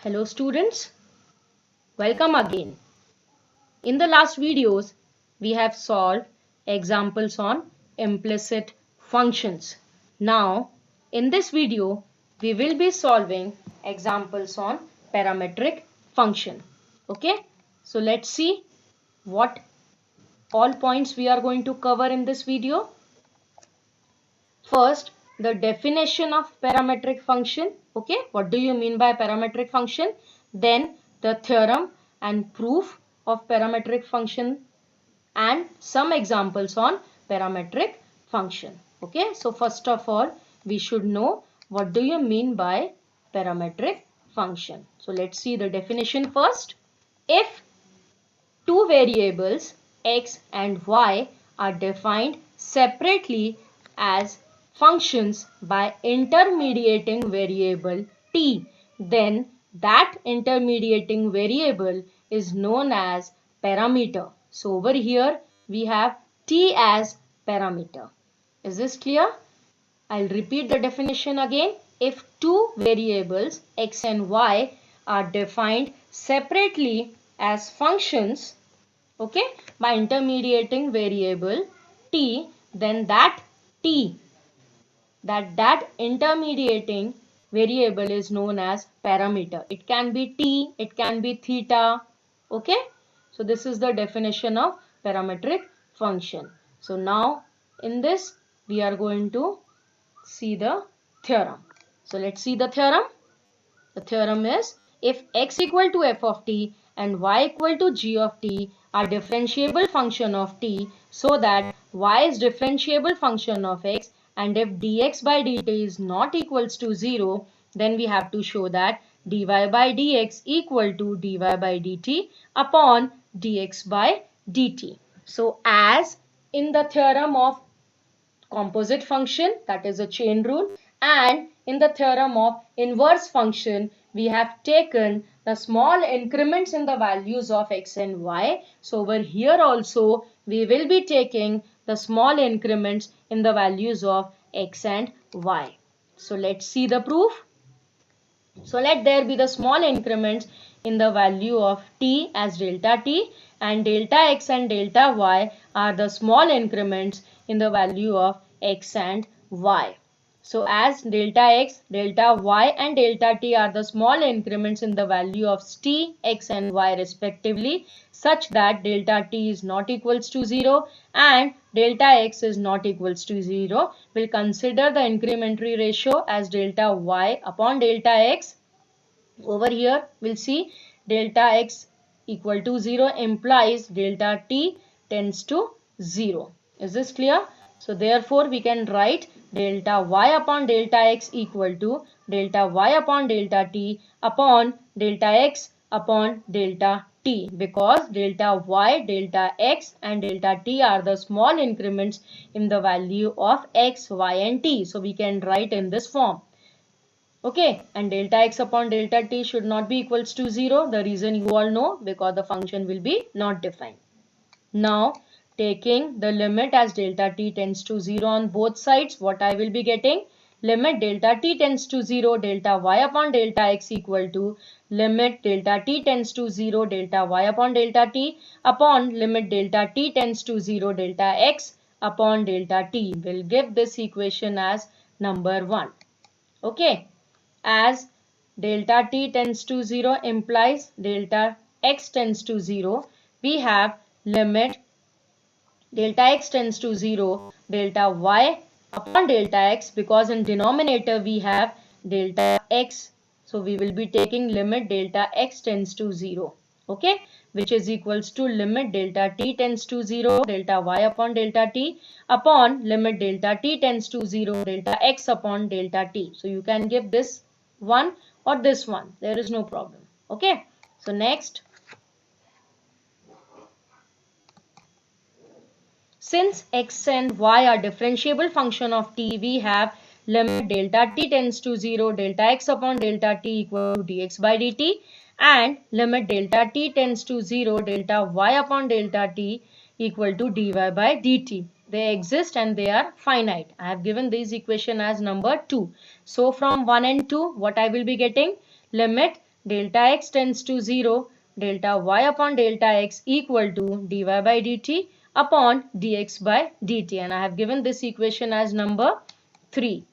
Hello students, welcome again. In the last videos, we have solved examples on implicit functions. Now, in this video, we will be solving examples on parametric function. Okay, so let's see what all points we are going to cover in this video. First, the definition of parametric function. Okay, what do you mean by parametric function? Then the theorem and proof of parametric function and some examples on parametric function. Okay, so first of all, we should know what do you mean by parametric function. So let's see the definition first. If two variables x and y are defined separately as functions by intermediating variable t, then that intermediating variable is known as parameter. So over here we have t as parameter. Is this clear? I'll repeat the definition again. If two variables x and y are defined separately as functions, okay, by intermediating variable t, then that intermediating variable is known as parameter. It can be t, it can be theta. Okay, so this is the definition of parametric function. So now in this we are going to see the theorem. So let's see the theorem. The theorem is, if x equal to f of t and y equal to g of t are differentiable function of t, so that y is differentiable function of x, and if dx by dt is not equals to 0, then we have to show that dy by dx equal to dy by dt upon dx by dt. So as in the theorem of composite function, that is a chain rule, and in the theorem of inverse function, we have taken the small increments in the values of x and y. So over here also we will be taking the small increments in the values of x and y. So let's see the proof. So let there be the small increments in the value of t as delta t, and delta x and delta y are the small increments in the value of x and y. So as delta x, delta y and delta t are the small increments in the value of t, x and y respectively, such that delta t is not equals to 0 and delta x is not equals to 0, we'll consider the incrementary ratio as delta y upon delta x. Over here we'll see delta x equal to 0 implies delta t tends to 0. Is this clear? So therefore we can write delta y upon delta x equal to delta y upon delta t upon delta x upon delta t, because delta y, delta x and delta t are the small increments in the value of x, y and t. So we can write in this form. Okay, and delta x upon delta t should not be equals to 0. The reason you all know, because the function will be not defined. Now, taking the limit as delta t tends to 0 on both sides, what I will be getting? Limit delta t tends to 0, delta y upon delta x equal to limit delta t tends to 0, delta y upon delta t upon limit delta t tends to 0, delta x upon delta t. Will give this equation as number 1. Okay. As delta t tends to 0 implies delta x tends to 0, we have limit delta x tends to 0, delta y upon delta x, because in denominator we have delta x. So we will be taking limit delta x tends to 0, okay, which is equals to limit delta t tends to 0, delta y upon delta t upon limit delta t tends to 0, delta x upon delta t. So you can give this one or this one, there is no problem. Okay, so next, since x and y are differentiable function of t, we have limit delta t tends to 0, delta x upon delta t equal to dx by dt, and limit delta t tends to 0, delta y upon delta t equal to dy by dt. They exist and they are finite. I have given this equation as number 2. So from 1 and 2, what I will be getting? Limit delta x tends to 0, delta y upon delta x equal to dy by dt upon dx by dt. And I have given this equation as number 3.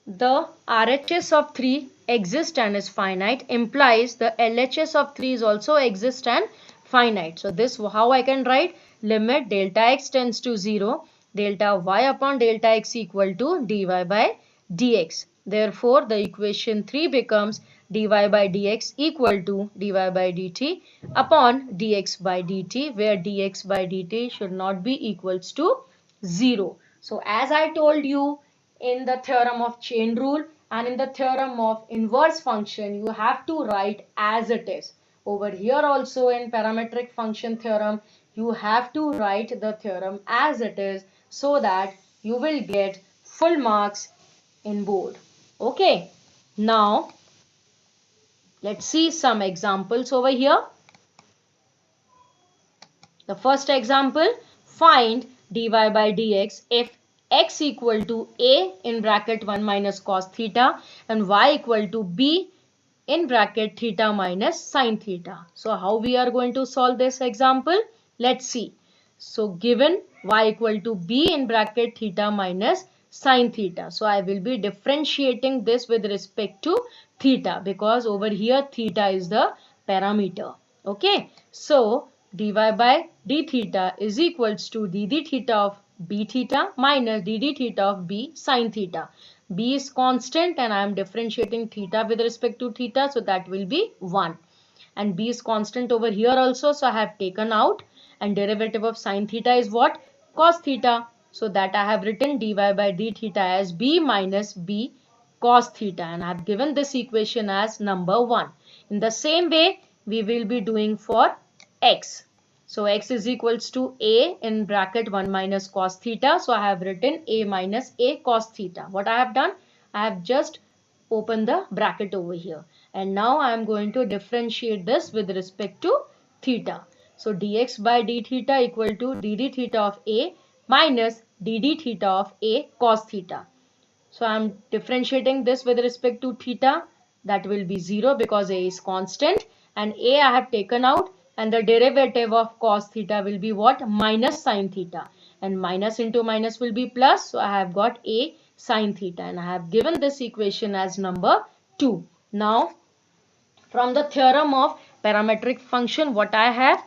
The RHS of 3 exists and is finite implies the LHS of 3 is also exist and finite. So this how I can write: limit delta x tends to 0, delta y upon delta x equal to dy by dx. Therefore, the equation 3 becomes dy by dx equal to dy by dt upon dx by dt, where dx by dt should not be equals to 0. So as I told you, in the theorem of chain rule and in the theorem of inverse function, you have to write as it is. Over here also in parametric function theorem, you have to write the theorem as it is so that you will get full marks in board. Okay, now let's see some examples over here. The first example, find dy by dx if x equal to a in bracket 1 minus cos theta and y equal to b in bracket theta minus sin theta. So how we are going to solve this example? Let's see. So given y equal to b in bracket theta minus sin theta. So I will be differentiating this with respect to theta because over here theta is the parameter. Okay. So dy by d theta is equals to d theta of b theta minus d theta of b sin theta. B is constant and I am differentiating theta with respect to theta, so that will be 1. And B is constant over here also, so I have taken out, and derivative of sin theta is what? Cos theta. So that I have written dy by d theta as b minus b cos theta, and I have given this equation as number 1. In the same way, we will be doing for x. So x is equals to a in bracket 1 minus cos theta. So I have written a minus a cos theta. What I have done? I have just opened the bracket over here. And now I am going to differentiate this with respect to theta. So dx by d theta equal to d theta of a minus d theta of a cos theta. So I am differentiating this with respect to theta. That will be 0 because a is constant. And a I have taken out. And the derivative of cos theta will be what? Minus sin theta. And minus into minus will be plus. So I have got a sin theta. And I have given this equation as number 2. Now, from the theorem of parametric function, what I have?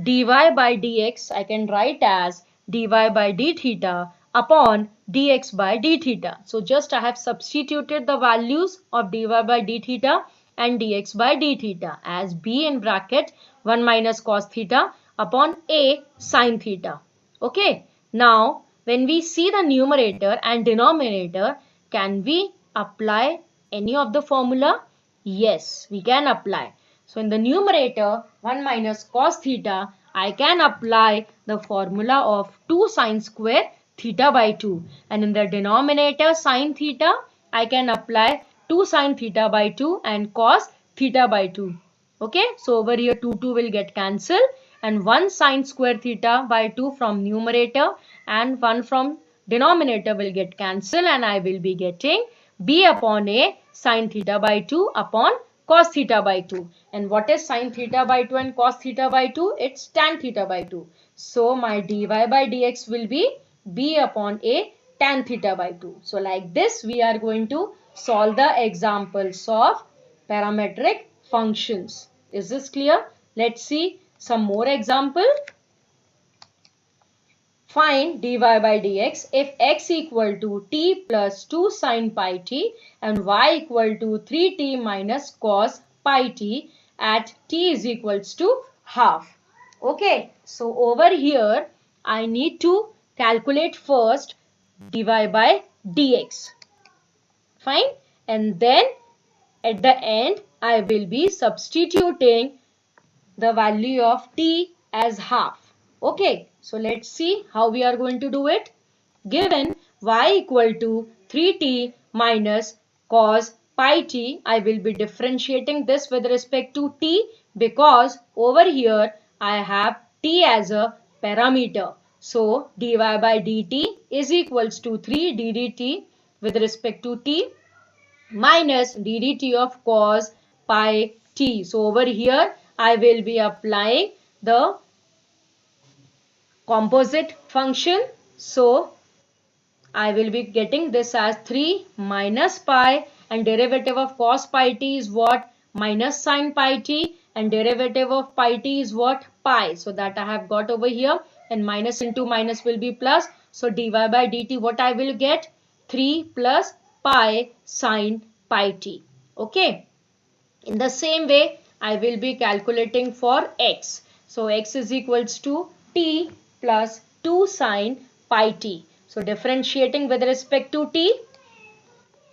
Dy by dx I can write as dy by d theta upon dx by d theta. So just I have substituted the values of dy by d theta and dx by d theta as b in bracket 1 minus cos theta upon a sin theta. Okay. Now when we see the numerator and denominator, can we apply any of the formula? Yes, we can apply. So in the numerator 1 minus cos theta, I can apply the formula of 2 sine square theta by 2. And in the denominator sin theta, I can apply 2 sine theta by 2 and cos theta by 2. Okay, so over here 2 will get cancelled and 1 sine square theta by 2 from numerator and 1 from denominator will get cancelled, and I will be getting b upon a sine theta by 2 upon cos theta by 2. And what is sine theta by 2 and cos theta by 2? It's tan theta by 2. So my dy by dx will be b upon a tan theta by 2. So like this we are going to solve the examples of parametric functions. Is this clear? Let's see some more example. Find dy by dx if x equal to t plus 2 sin pi t and y equal to 3t minus cos pi t at t is equals to half. Okay, so over here I need to calculate first dy by dx. Fine, and then at the end I will be substituting the value of t as half. Okay, so let's see how we are going to do it. Given y equal to 3t minus cos pi t, I will be differentiating this with respect to t because over here I have t as a parameter. So dy by dt is equals to 3 ddt with respect to t. minus d dt of cos pi t. So over here I will be applying the composite function. So I will be getting this as 3 minus pi, and derivative of cos pi t is what? Minus sin pi t, and derivative of pi t is what? Pi. So that I have got over here, and minus into minus will be plus. So dy by dt, what I will get? 3 plus pi sin pi t. Okay. In the same way, I will be calculating for x. So x is equals to t plus 2 sin pi t. So differentiating with respect to t,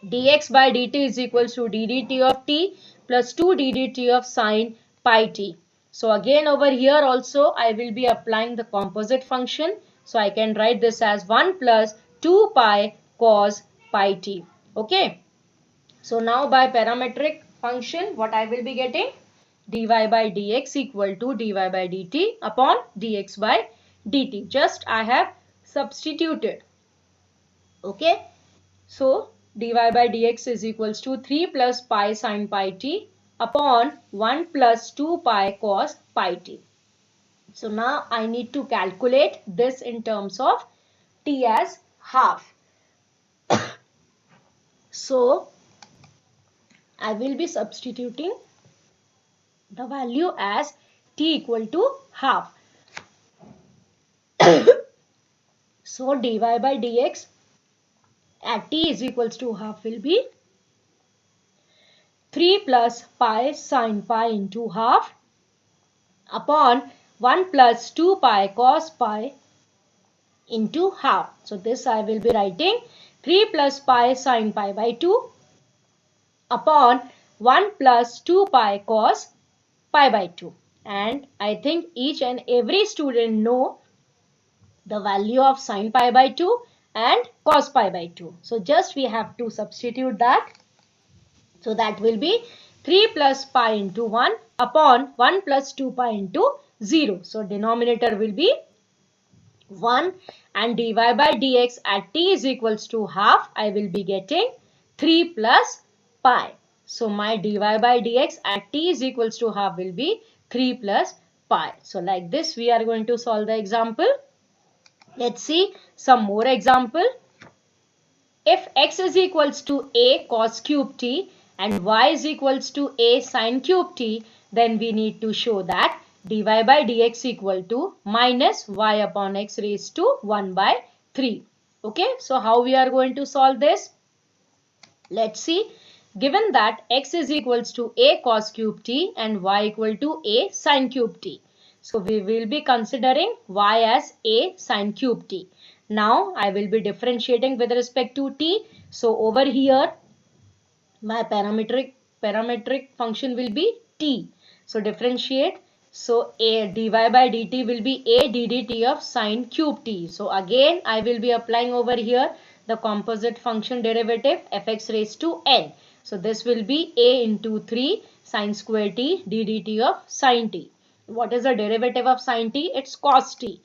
dx by dt is equals to d dt of t plus 2 d dt of sin pi t. So again over here also I will be applying the composite function. So I can write this as 1 plus 2 pi cos pi t. Okay. So now by parametric function, what I will be getting? Dy by dx equal to dy by dt upon dx by dt. Just I have substituted. Okay. So dy by dx is equals to 3 plus pi sin pi t upon 1 plus 2 pi cos pi t. So now I need to calculate this in terms of t as half. So I will be substituting the value as t equal to half. So dy by dx at t is equals to half will be 3 plus pi sin pi into half upon 1 plus 2 pi cos pi into half. So this I will be writing 3 plus pi sin pi by 2 upon 1 plus 2 pi cos pi by 2. And I think each and every student know the value of sin pi by 2 and cos pi by 2. So just we have to substitute that. So that will be 3 plus pi into 1 upon 1 plus 2 pi into 0. So denominator will be 1, and dy by dx at t is equals to half. I will be getting 3 plus pi. So my dy by dx at t is equals to half will be 3 plus pi. So like this we are going to solve the example. Let's see some more example. If x is equals to a cos cube t and y is equals to a sin cube t, then we need to show that dy by dx equal to minus y upon x raised to 1 by 3. Okay, so how we are going to solve this? Let's see. Given that x is equals to a cos cube t and y equal to a sin cube t. So we will be considering y as a sin cube t. Now I will be differentiating with respect to t. So over here my parametric function will be t. So differentiate. So a dy by dt will be a d dt of sin cube t. So again I will be applying over here the composite function derivative fx raised to n. So this will be a into 3 sin square t d dt of sin t. What is the derivative of sin t? It's cos t.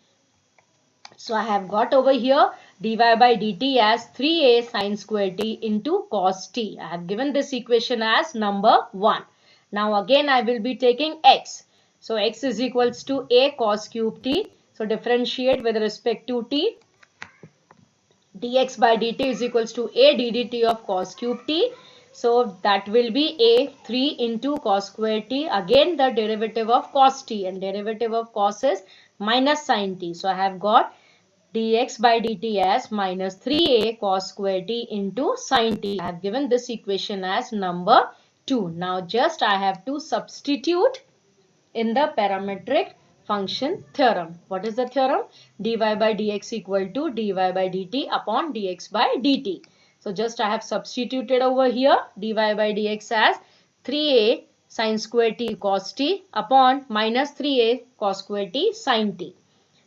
So I have got over here dy by dt as 3a sin square t into cos t. I have given this equation as number 1. Now again I will be taking x. So x is equals to a cos cube t. So differentiate with respect to t. Dx by dt is equals to a d dt of cos cube t. So that will be a 3 into cos square t. Again the derivative of cos t, and derivative of cos is minus sin t. So I have got dx by dt as minus 3a cos square t into sin t. I have given this equation as number 2. Now just I have to substitute in the parametric function theorem. What is the theorem? Dy by dx equal to dy by dt upon dx by dt. So just I have substituted over here dy by dx as 3a sin square t cos t upon minus 3a cos square t sin t.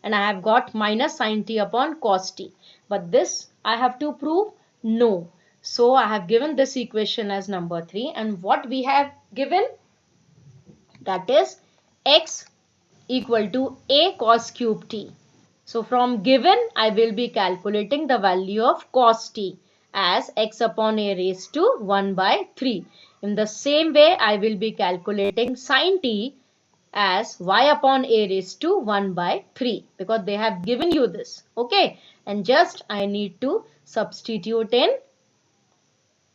And I have got minus sin t upon cos t. But this I have to prove? No. So I have given this equation as number 3. And what we have given? That is x equal to a cos cube t. So from given I will be calculating the value of cos t. as x upon a raised to 1 by 3. In the same way, I will be calculating sin t as y upon a raised to 1 by 3 because they have given you this. Okay, and just I need to substitute in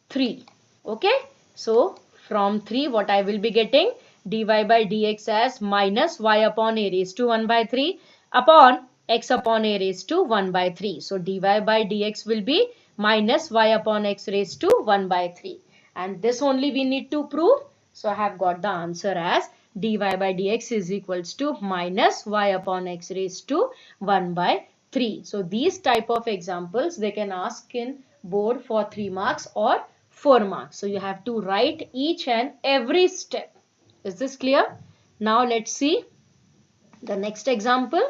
3. Okay, so from 3 what I will be getting? Dy by dx as minus y upon a raised to 1 by 3 upon x upon a raised to 1 by 3. So dy by dx will be minus y upon x raised to 1 by 3. And this only we need to prove. So I have got the answer as dy by dx is equals to minus y upon x raised to 1 by 3. So these type of examples they can ask in board for 3 marks or 4 marks. So you have to write each and every step. Is this clear? Now let's see the next example.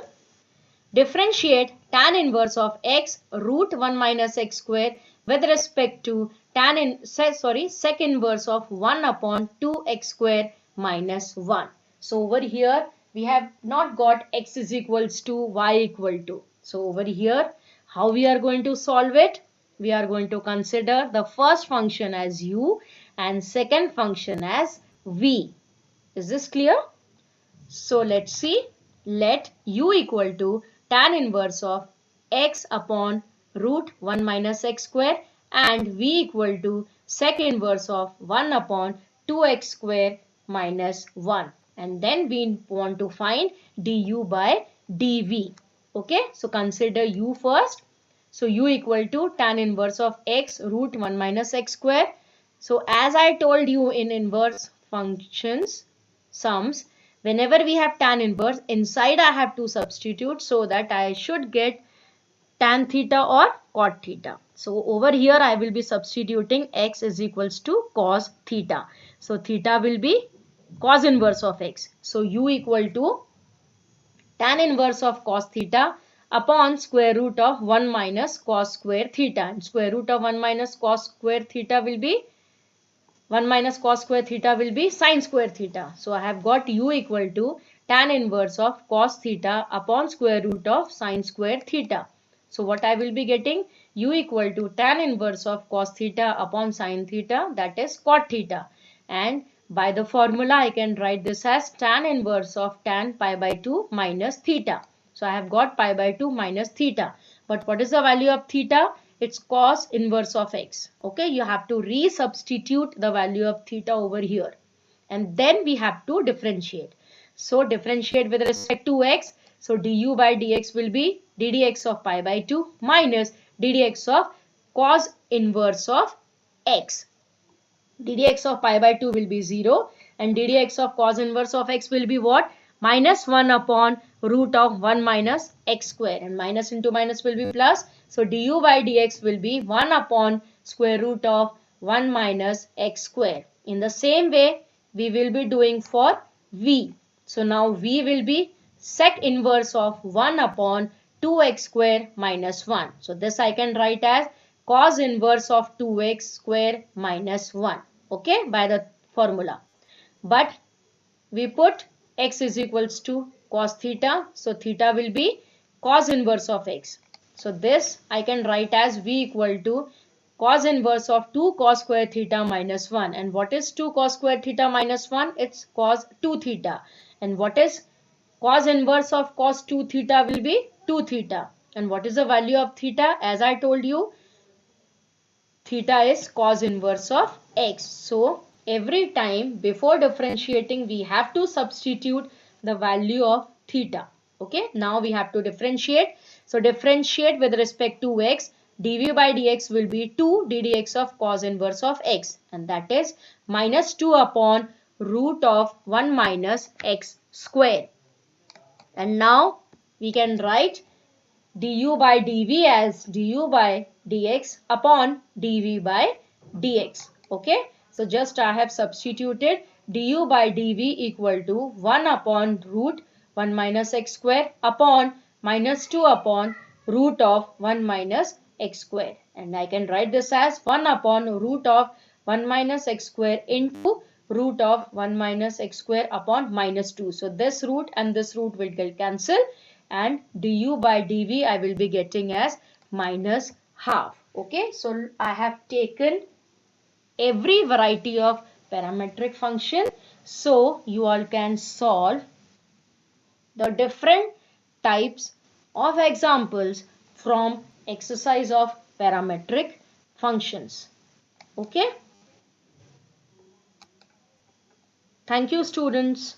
Differentiate tan inverse of x root 1 minus x square with respect to sec inverse of 1 upon 2x square minus 1. So over here we have not got x is equals to y equal to. So over here how we are going to solve it? We are going to consider the first function as u and second function as v. Is this clear? So let's see. Let u equal to tan inverse of x upon root 1 minus x square and v equal to sec inverse of 1 upon 2x square minus 1. And then we want to find du by dv. Okay, so consider u first. So u equal to tan inverse of x root 1 minus x square. So as I told you in inverse functions sums, whenever we have tan inverse, inside I have to substitute so that I should get tan theta or cot theta. So over here I will be substituting x is equals to cos theta. So theta will be cos inverse of x. So u equal to tan inverse of cos theta upon square root of 1 minus cos square theta. And square root of 1 minus cos square theta will be 1 minus cos square theta will be sin square theta. So I have got u equal to tan inverse of cos theta upon square root of sin square theta. So what I will be getting? U equal to tan inverse of cos theta upon sin theta, that is cot theta. And by the formula I can write this as tan inverse of tan pi by 2 minus theta. So I have got pi by 2 minus theta. But what is the value of theta? It's cos inverse of x. Okay, you have to resubstitute the value of theta over here. And then we have to differentiate. So differentiate with respect to x. So du by dx will be ddx of pi by 2 minus ddx of cos inverse of x. ddx of pi by 2 will be 0 and ddx of cos inverse of x will be what? Minus 1 upon root of 1 minus x square, and minus into minus will be plus. So du by dx will be 1 upon square root of 1 minus x square. In the same way we will be doing for v. So now v will be sec inverse of 1 upon 2x square minus 1. So this I can write as cos inverse of 2x square minus 1. Okay, by the formula. But we put x is equals to cos theta. So theta will be cos inverse of x. So this I can write as v equal to cos inverse of 2 cos square theta minus 1. And what is 2 cos square theta minus 1? It's cos 2 theta. And what is cos inverse of cos 2 theta will be 2 theta. And what is the value of theta? As I told you, theta is cos inverse of x. So every time before differentiating we have to substitute the value of theta. Okay, now we have to differentiate. So differentiate with respect to x. dv by dx will be 2 ddx of cos inverse of x, and that is minus 2 upon root of 1 minus x square. And now we can write du by dv as du by dx upon dv by dx. Okay, so just I have substituted du by dv equal to 1 upon root 1 minus x square upon minus 2 upon root of 1 minus x square. And I can write this as 1 upon root of 1 minus x square into root of 1 minus x square upon minus 2. So this root and this root will get cancelled, and du by dv I will be getting as minus half. Okay, so I have taken every variety of parametric function. So you all can solve the different types of examples from exercise of parametric functions. Okay. Thank you, students.